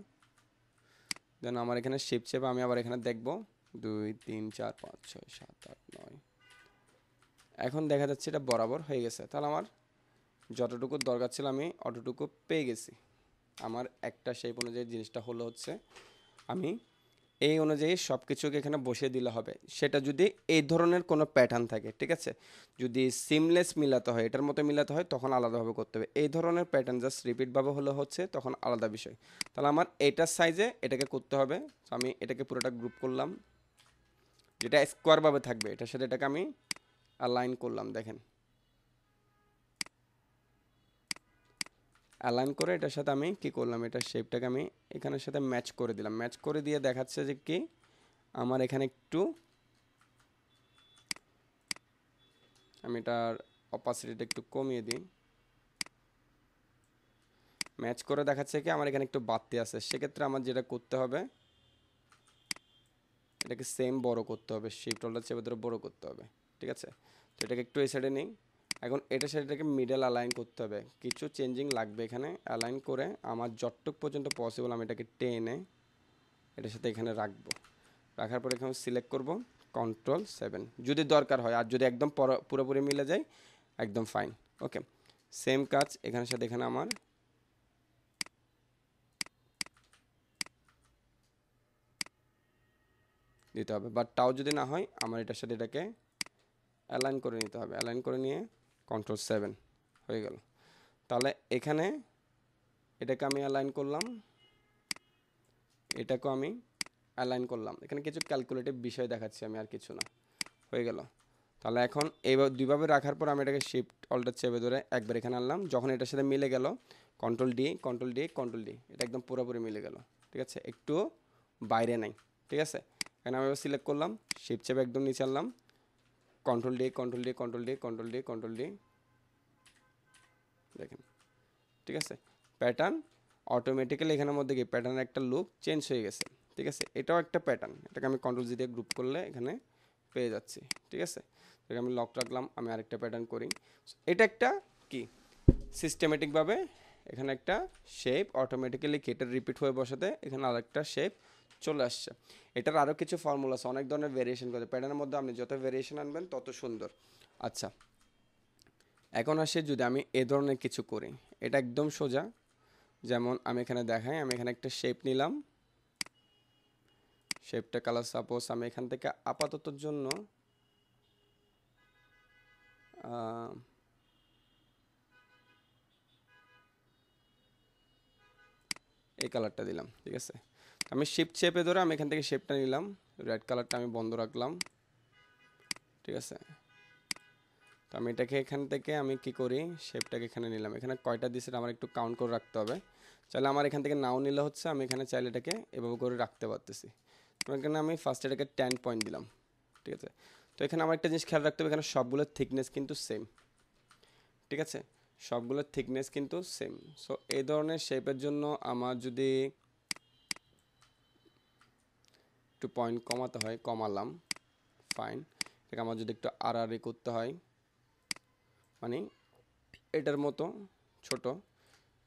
দেন আমার এখানে শিফট চেপে আমি আবার এখানে দেখব 2 3 4 5 6 7 8 9, এখন দেখা যাচ্ছে এটা বরাবর হয়ে গেছে। তাহলে আমার যতটুকু দরকার ছিল আমি অতটুকু পেয়ে গেছি। আমার একটা শেপ অনুযায়ী জিনিসটা হলো হচ্ছে, আমি এই অনুযায়ী সব কিছুকে এখানে বসিয়ে দিলে হবে। সেটা যদি এই ধরনের কোনো প্যাটার্ন থাকে, ঠিক আছে। যদি সিমলেস মিলাতে হয়, এটার মতো মিলাতে হয়, তখন আলাদাভাবে করতে হবে। এই ধরনের প্যাটার্ন জাস্ট রিপিটভাবে হলে হচ্ছে তখন আলাদা বিষয়। তাহলে আমার এটার সাইজে এটাকে করতে হবে। তো আমি এটাকে পুরোটা গ্রুপ করলাম, যেটা স্কোয়ারভাবে থাকবে এটার সাথে এটাকে আমি অ্যালাইন করলাম। দেখেন অ্যালাইন করে এটার সাথে আমি কি করলাম, এটার শেপটাকে আমি এখানের সাথে ম্যাচ করে দিলাম। ম্যাচ করে দিয়ে দেখাচ্ছে যে কি আমার এখানে একটু আমি এটার অপাসিটিটা একটু কমিয়ে দিই, ম্যাচ করে দেখাচ্ছে কি আমার এখানে একটু বাড়তি আছে। সেক্ষেত্রে আমার যেটা করতে হবে, এটাকে সেম বড় করতে হবে, শিফট হোল্ডার চেপে ধরে বড় করতে হবে, ঠিক আছে। তো এটাকে একটু এই সাইডে নিই। এখন এটার সাথে এটাকে মিডল অ্যালাইন করতে হবে, কিছু চেঞ্জিং লাগবে এখানে। অ্যালাইন করে আমার যতটুক পর্যন্ত পসিবল আমি এটাকে টেনে এটার সাথে এখানে রাখবো। রাখার পরে এখানে সিলেক্ট করব Ctrl+7 যদি দরকার হয়, আর যদি একদম পুরোপুরি মিলে যায় একদম ফাইন। ওকে, সেম কাজ এখানের সাথে এখানে আমার দিতে হবে, বাট তাও যদি না হয় আমার এটার সাথে এটাকে অ্যালাইন করে নিতে হবে। অ্যালাইন করে নিয়ে Ctrl+7 হয়ে গেল। তাহলে এখানে এটাকে আমি অ্যালাইন করলাম, এটাকেও আমি অ্যালাইন করলাম, এখানে কিছু ক্যালকুলেটিভ বিষয় দেখাচ্ছি আমি, আর কিছু না, হয়ে গেল। তাহলে এখন এইভাবে দুইভাবে রাখার পর আমি এটাকে শিফট অল্টার চেপে ধরে একবার এখানে আনলাম, যখন এটার সাথে মিলে গেল control D control D control D, এটা একদম পুরোপুরি মিলে গেল, ঠিক আছে, একটু বাইরে নাই, ঠিক আছে। এখানে আমি সিলেক্ট করলাম, শিফট চেপে একদম নিচে আনলাম, control D control D control D control D control D, দেখেন, ঠিক আছে, প্যাটার্ন অটোমেটিক্যালি এখানের মধ্যে কি প্যাটার্নের একটা লুক চেঞ্জ হয়ে গেছে, ঠিক আছে। এটাও একটা প্যাটার্ন, এটাকে আমি কন্ট্রোল জি দিয়ে গ্রুপ করলে এখানে পেয়ে যাচ্ছি, ঠিক আছে। এটাকে আমি লক রাখলাম, আমি আরেকটা প্যাটার্ন করি। এটা একটা কি সিস্টেমেটিকভাবে এখানে একটা শেপ অটোমেটিক্যালি কেটে রিপিট হয়ে বসাতে এখানে আরেকটা শেপ চলে আসছে। এটার আরও কিছু ফর্মুলা আছে, অনেক ধরনের ভেরিয়েশন করতে, প্যাটার্নের মধ্যে আপনি যত ভেরিয়েশন আনবেন তত সুন্দর। আচ্ছা, এখন আসে যদি আমি এ ধরনের কিছু করি, এটা একদম সোজা, যেমন আমি এখানে দেখাই, আমি এখানে একটা শেপ নিলাম, শেপটা কালার সাপোজ আমি এখান থেকে আপাততর জন্য এই কালারটা দিলাম, ঠিক আছে। আমি শিফট শেপে ধরে আমি এখান থেকে শেপটা নিলাম, রেড কালারটা আমি বন্ধ রাখলাম, ঠিক আছে। তো আমি এটাকে এখান থেকে আমি কি করি, শেপটাকে এখানে নিলাম, এখানে কয়টা দিয়েছে আমার একটু কাউন্ট করে রাখতে হবে, চাইলে আমার এখান থেকে নাও নিলে হচ্ছে, আমি এখানে চাইলে এটাকে এভাবে করে রাখতে পারতেছি। তো এখানে আমি ফার্স্ট এটাকে 10 পয়েন্ট দিলাম, ঠিক আছে। তো এখানে আমার একটা জিনিস খেয়াল রাখতে হবে, এখানে সবগুলোর থিকনেস কিন্তু সেম, ঠিক আছে, সবগুলোর থিকনেস কিন্তু সেম। সো এই ধরনের শেপের জন্য আমার যদি একটু পয়েন্ট কমাতে হয় কমালাম, ফাইন। এটাকে আমার যদি একটু আড়াআড়ি করতে হয়, মানে এটার মতো ছোট,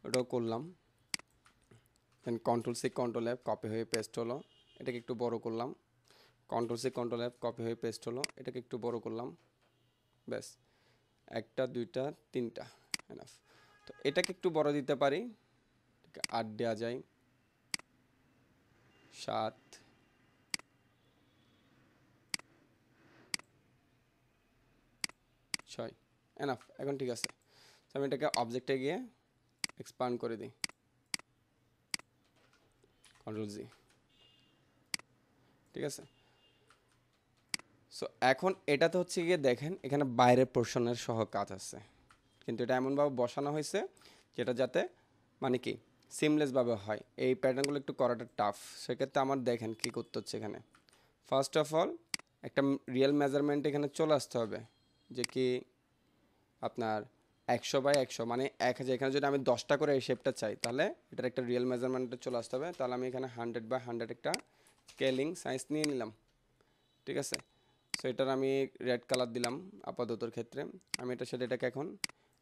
ওটাও করলাম, then control C control F, copy হয়ে পেস্ট হলো, এটাকে একটু বড় করলাম, control C control F, copy হয়ে পেস্ট হলো, এটাকে একটু বড় করলাম, ব্যাস, একটা দুইটা তিনটা এনাফ। তো এটাকে একটু বড় দিতে পারি, 8 দেওয়া যায়, 7, 6, এনাফ, এখন ঠিক আছে। তো আমি এটাকে অবজেক্টে গিয়ে এক্সপান্ড করে দিই, কন্ট্রোল জি, ঠিক আছে। সো এখন এটাতে হচ্ছে গিয়ে দেখেন এখানে বাইরের পোর্শনের সহ কাজ আছে, কিন্তু এটা এমনভাবে বসানো হয়েছে যেটা যাতে মানে কি সিমলেসভাবে হয়। এই প্যাটার্নগুলো একটু করাটা টাফ, সেক্ষেত্রে আমার দেখেন কী করতে হচ্ছে এখানে। ফার্স্ট অফ অল একটা রিয়েল মেজারমেন্ট এখানে চলে আসতে হবে, যে কি আপনার 100/100 মানে 1000, এখানে যদি আমি 10টা করে এই শেপটা চাই তাহলে এটার একটা রিয়েল মেজারমেন্টে চলে আসতে হবে। তাহলে আমি এখানে 100/100 একটা স্কেলিং সাইজ নিয়ে নিলাম, ঠিক আছে। সো এটার আমি রেড কালার দিলাম আপাততর ক্ষেত্রে, আমি এটার সাথে এটাকে এখন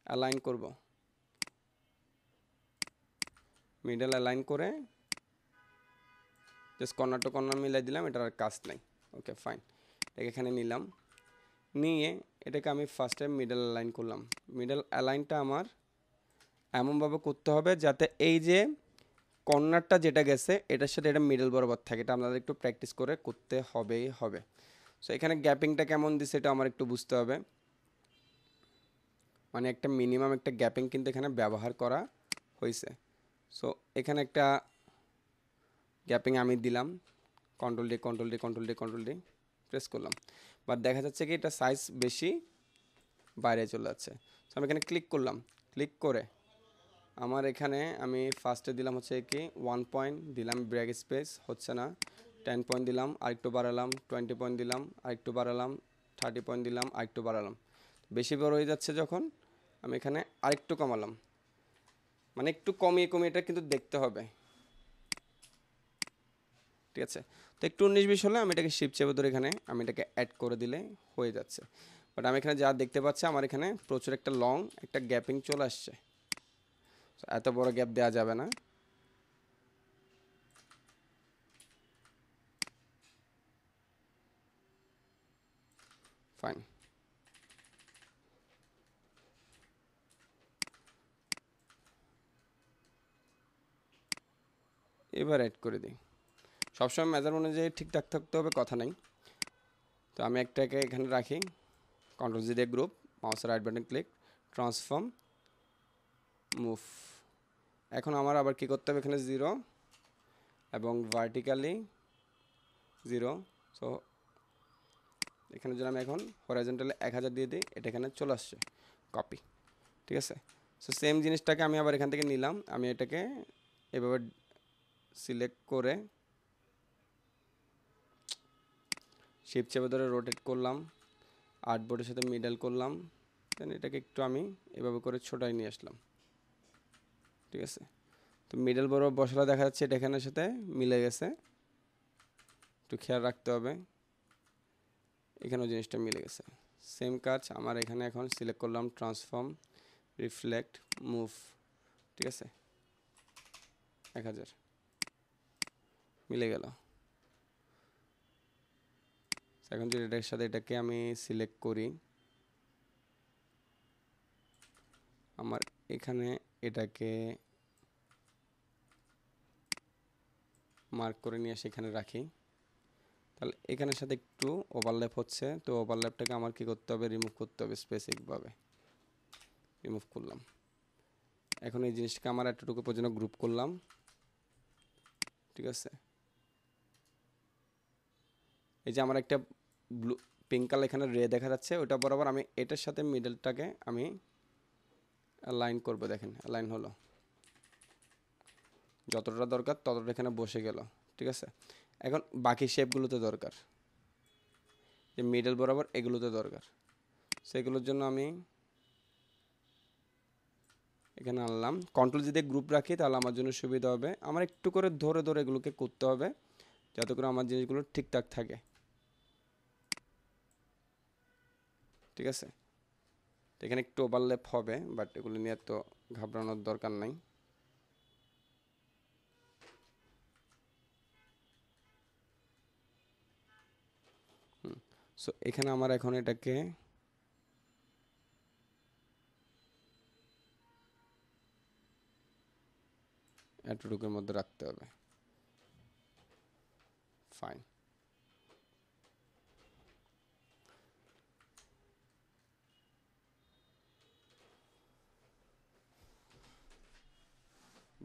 অ্যালাইন করব, মিডল অ্যালাইন করে জাস্ট কর্নার টু কর্নার মিলাই দিলাম, এটার আর কাজ নাই। ওকে ফাইন, এটাকে এখানে নিলাম, নিয়ে এটাকে আমি ফার্স্টে মিডল অ্যালাইন করলাম। মিডল অ্যালাইনটা আমার এমনভাবে করতে হবে যাতে এই যে কর্নারটা যেটা গেছে এটার সাথে এটা মিডল বরাবর থাকে, এটা আপনাদের একটু প্র্যাকটিস করে করতে হবেই হবে। সো এখানে গ্যাপিংটা কেমন দিছে এটা আমার একটু বুঝতে হবে, মানে একটা মিনিমাম একটা গ্যাপিং কিন্তু এখানে ব্যবহার করা হয়েছে। সো এখানে একটা গ্যাপিং আমি দিলাম, control D control D control D control D press করলাম, বাট দেখা যাচ্ছে কি এটা সাইজ বেশি বাইরে চলে যাচ্ছে। সো আমি এখানে ক্লিক করলাম, ক্লিক করে আমার এখানে আমি ফার্স্টে দিলাম হচ্ছে কি 1 পয়েন্ট দিলাম, ব্রেক স্পেস হচ্ছে না, 10 পয়েন্ট দিলাম, আরেকটু বাড়ালাম, 20 পয়েন্ট দিলাম, আরেকটু বাড়ালাম, 30 পয়েন্ট দিলাম, আরেকটু বাড়ালাম। বেশি বড় হয়ে যাচ্ছে যখন আমি এখানে আরেকটু কমালাম, মানে একটু কমিয়ে কমিয়ে এটা কিন্তু দেখতে হবে, ঠিক আছে। তো একটু 19-20 হলে আমি এটাকে শিফট চেপে ধরে এখানে আমি এটাকে অ্যাড করে দিলে হয়ে যাচ্ছে। বাট আমি এখানে যা দেখতে পাচ্ছি আমার এখানে প্রচুর একটা লং একটা গ্যাপিং চলে আসছে, এত বড় গ্যাপ দেওয়া যাবে না। ফাইন, এবার অ্যাড করে দিই। সবসময় মেজার অনুযায়ী ঠিকঠাক থাকতে হবে, কথা নাই। তো আমি একটাকে এখানে রাখি, কন্ট্রোল জি দিয়ে গ্রুপ, মাউসের right button click, transform, move. এখন আমার আবার কি করতে হবে, এখানে 0 এবং ভার্টিক্যালি 0। সো এখানে যদি আমি এখন হরাইজন্টালে 1000 দিয়ে দিই, এটা এখানে চলে আসছে, কপি। ঠিক আছে, সো সেম জিনিসটাকে আমি আবার এখান থেকে নিলাম, আমি এটাকে এভাবে সিলেক্ট করে শিফট চেপে ধরে রোটেট করলাম, আর্টবোর্ডের সাথে মিডল করলাম, দেন এটাকে একটু আমি এভাবে করে ছোটাই নিয়ে আসলাম। ঠিক আছে, তো মিডল বরাবর বসালে দেখা যাচ্ছে এটা এখানের সাথে মিলে গেছে, একটু খেয়াল রাখতে হবে, এখানেও জিনিসটা মিলে গেছে। সেম কাজ আমার এখানে এখন সিলেক্ট করলাম ট্রান্সফর্ম, রিফ্লেক্ট, মুভ। ঠিক আছে, 1000 মিলে গেল। এখন যদি এটার সাথে এটাকে আমি সিলেক্ট করি, আমার এখানে এটাকে মার্ক করে নিয়ে সেখানে রাখি, তাহলে এখানের সাথে একটু ওভারল্যাপ হচ্ছে, তো ওভারল্যাপটাকে আমার কি করতে হবে, রিমুভ করতে হবে স্পেসিফিকভাবে। রিমুভ করলাম। এখন এই জিনিসটাকে আমার এতটুকু পর্যন্ত গ্রুপ করলাম। ঠিক আছে, এই যে আমার একটা ব্লু পিঙ্ক কালার এখানে রে দেখা যাচ্ছে, ওটা বরাবর আমি এটার সাথে মিডলটাকে আমি লাইন করব। দেখেন লাইন হলো, যতটা দরকার ততটা এখানে বসে গেল। ঠিক আছে, এখন বাকি শেপগুলোতে দরকার, যে মিডল বরাবর এগুলোতে দরকার, সেগুলোর জন্য আমি এখানে আনলাম। কন্ট্রোল যদি গ্রুপ রাখি তাহলে আমার জন্য সুবিধা হবে, আমার একটু করে ধরে ধরে এগুলোকে করতে হবে যাতে করে আমার জিনিসগুলো ঠিকঠাক থাকে। ঠিক আছে, তো এখানে একটু ওভারল্যাপ হবে, বাট এগুলো নিয়ে তো ঘাবড়ানোর দরকার নাই। সো এখানে আমার এখন এটাকে এতটুকুর মধ্যে রাখতে হবে। ফাইন,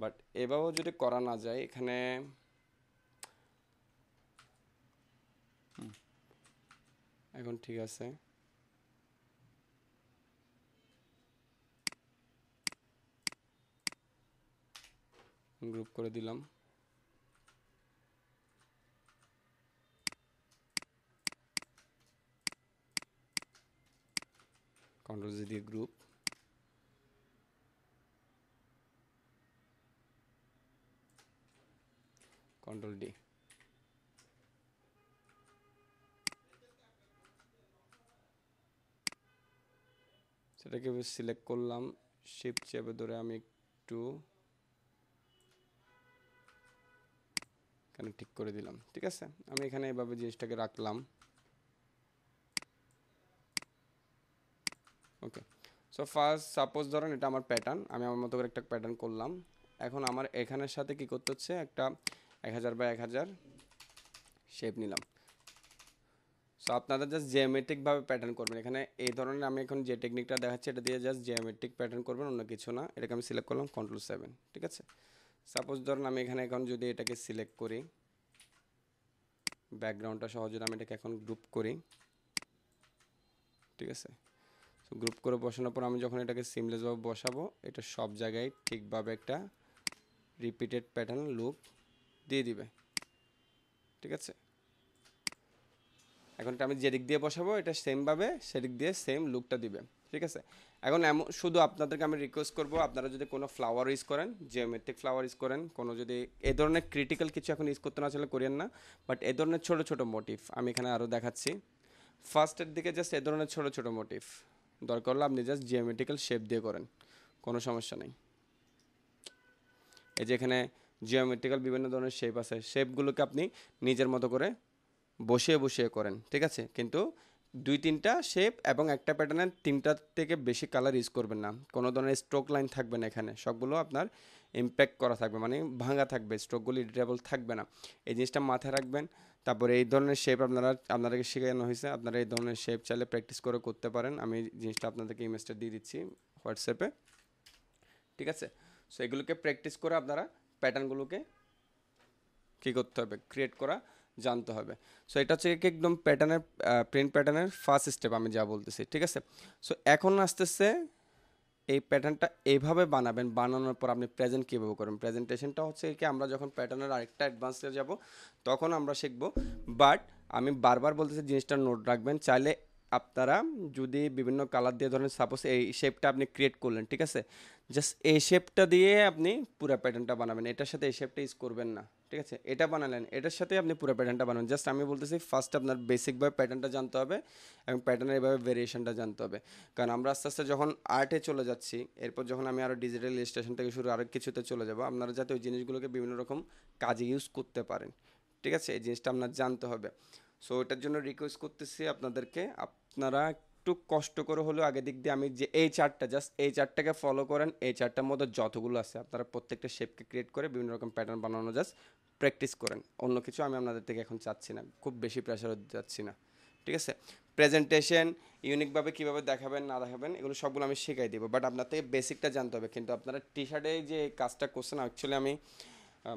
বাট এভাবেও যদি করা না যায়, এখানে এখন ঠিক আছে, গ্রুপ করে দিলাম। কন্ট্রোল জি দিয়ে গ্রুপ, কন্ট্রোল ডি। সেটাকে সিলেক্ট করলাম, শিফট চেপে ধরে আমি একটু এখানে ঠিক করে দিলাম। ঠিক আছে, আমি এখানে এভাবে জিনিসটাকে রাখলাম। ওকে, সো ফার্স্ট সাপোজ ধরেন এটা আমার প্যাটার্ন, আমি আমার মতো করে একটা প্যাটার্ন করলাম। এখন আমার এখানের সাথে কি করতে হচ্ছে, একটা 1000 বাই 1000 শেপ নিলাম। সো আপনারা জাস্ট জিওমেট্রিকভাবে প্যাটার্ন করবেন। এখানে এই ধরনের আমি এখন যে টেকনিকটা দেখাচ্ছি এটা দিয়ে জাস্ট জিওমেট্রিক প্যাটার্ন করবেন, অন্য কিছু না। এটাকে আমি সিলেক্ট করলাম Ctrl+7। ঠিক আছে, সাপোজ ধরেন আমি এখানে এখন যদি এটাকে সিলেক্ট করি, ব্যাকগ্রাউন্ডটা সহ যদি আমি এটাকে এখন গ্রুপ করি। ঠিক আছে, সো গ্রুপ করে বসানোর পর আমি যখন এটাকে সিমলেসভাবে বসাবো, এটা সব জায়গায় ঠিকভাবে একটা রিপিটেড প্যাটার্ন লুক দিয়ে দিবে। ঠিক আছে, এখন এটা আমি যেদিক দিয়ে বসাবো এটা সেমভাবে সেদিক দিয়ে সেম লুকটা দিবে। ঠিক আছে, এখন এমন শুধু আপনাদেরকে আমি রিকোয়েস্ট করব, আপনারা যদি কোনো ফ্লাওয়ার ইউজ করেন, জিওমেট্রিক ফ্লাওয়ার ইউজ করেন, কোনো যদি এই ধরনের ক্রিটিক্যাল কিছু এখন ইউজ করতে না চাইলে করেন না, বাট এই ধরনের ছোটো ছোটো মোটিভ আমি এখানে আরও দেখাচ্ছি। ফার্স্টের দিকে জাস্ট এই ধরনের ছোটো ছোটো মোটিভ দরকার হলে আপনি জাস্ট জিওমেট্রিক্যাল শেপ দিয়ে করেন, কোনো সমস্যা নেই। এই যে এখানে জিওমেট্রিক্যাল বিভিন্ন ধরনের শেপ আছে, শেপগুলোকে আপনি নিজের মতো করে বসিয়ে বসিয়ে করেন। ঠিক আছে, কিন্তু 2-3টা শেপ এবং একটা প্যাটার্নের 3টার থেকে বেশি কালার ইউজ করবেন না, কোনো ধরনের স্ট্রোক লাইন থাকবে না এখানে, সবগুলো আপনার ইমপ্যাক্ট করা থাকবে, মানে ভাঙা থাকবে, স্ট্রোকগুলো এডিটেবল থাকবে না, এই জিনিসটা মাথায় রাখবেন। তারপরে এই ধরনের শেপ আপনাদেরকে শেখানো হয়েছে, আপনারা এই ধরনের শেপ চাইলে প্র্যাকটিস করে করতে পারেন। আমি জিনিসটা আপনাদেরকে ইমেজটা দিয়ে দিচ্ছি হোয়াটসঅ্যাপে। ঠিক আছে, সো এগুলোকে প্র্যাকটিস করে আপনারা প্যাটার্নগুলোকে কী করতে হবে, ক্রিয়েট করা জানতে হবে। সো এটা হচ্ছে কি একদম প্যাটার্নের প্রিন্ট প্যাটার্নের ফার্স্ট স্টেপ আমি যা বলতেছি, ঠিক আছে? সো এখন আসতেছে এই প্যাটার্নটা এইভাবে বানাবেন, বানানোর পর আপনি প্রেজেন্ট কীভাবে করবেন। প্রেজেন্টেশনটা হচ্ছে কি আমরা যখন প্যাটার্নের আরেকটা অ্যাডভান্সে যাব তখন আমরা শিখব। বাট আমি বারবার বলতেছি জিনিসটা নোট রাখবেন। চাইলে আপনারা যদি বিভিন্ন কালার দিয়ে ধরেন, সাপোজ এই শেপটা আপনি ক্রিয়েট করলেন, ঠিক আছে, জাস্ট এই শেপটা দিয়ে আপনি পুরো প্যাটার্নটা বানাবেন, এটার সাথে এই শেপটা ইউজ করবেন না, ঠিক আছে? এটা বানালেন, এটার সাথে আপনি পুরো প্যাটার্নটা বানাবেন। জাস্ট আমি বলতেছি ফার্স্ট আপনার বেসিকভাবে প্যাটার্নটা জানতে হবে এবং প্যাটার্নের এভাবে ভেরিয়েশনটা জানতে হবে। কারণ আমরা আস্তে আস্তে যখন আর্টে চলে যাচ্ছি, এরপর যখন আমি আরও ডিজিটাল ইলাস্ট্রেশন থেকে শুরু আরও কিছুতে চলে যাব, আপনারা যাতে ওই জিনিসগুলোকে বিভিন্ন রকম কাজে ইউজ করতে পারেন, ঠিক আছে? এই জিনিসটা আপনার জানতে হবে। সো এটার জন্য রিকোয়েস্ট করতেছি আপনাদেরকে, আপনারা একটু কষ্ট করে হলেও আগে দিক দিয়ে আমি যে এই চার্টটা, জাস্ট এই চার্টটাকে ফলো করেন। এই চার্টটার মধ্যে যতগুলো আছে আপনারা প্রত্যেকটা শেপকে ক্রিয়েট করে বিভিন্ন রকম প্যাটার্ন বানানো জাস্ট প্র্যাকটিস করেন। অন্য কিছু আমি আপনাদের থেকে এখন চাচ্ছি না, খুব বেশি প্রেশার দিতে চাচ্ছি না, ঠিক আছে? প্রেজেন্টেশন ইউনিকভাবে কীভাবে দেখাবেন না দেখাবেন এগুলো সবগুলো আমি শেখাই দিব, বাট আপনার থেকে বেসিকটা জানতে হবে। কিন্তু আপনারা টি শার্টে যে কাজটা করছেন অ্যাকচুয়ালি আমি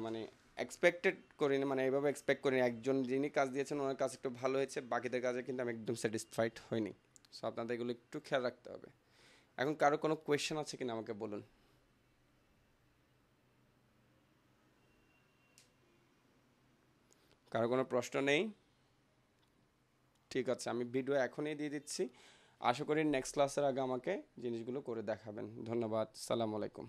মানে এক্সপেক্টেড করিনি, মানে এইভাবে এক্সপেক্ট করিনি। একজন যিনি কাজ দিয়েছেন ওনার কাজ একটু ভালো হয়েছে, বাকিদের কাজে কিন্তু আমি একদম স্যাটিসফাইড হইনি। সো আপনাদের এগুলো একটু খেয়াল রাখতে হবে। এখন কারো কোনো কোয়েশ্চেন আছে কিনা আমাকে বলুন। কারো কোনো প্রশ্ন নেই? ঠিক আছে, আমি ভিডিও এখনই দিয়ে দিচ্ছি। আশা করি নেক্সট ক্লাসের আগে আমাকে জিনিসগুলো করে দেখাবেন। ধন্যবাদ, সালাম আলাইকুম।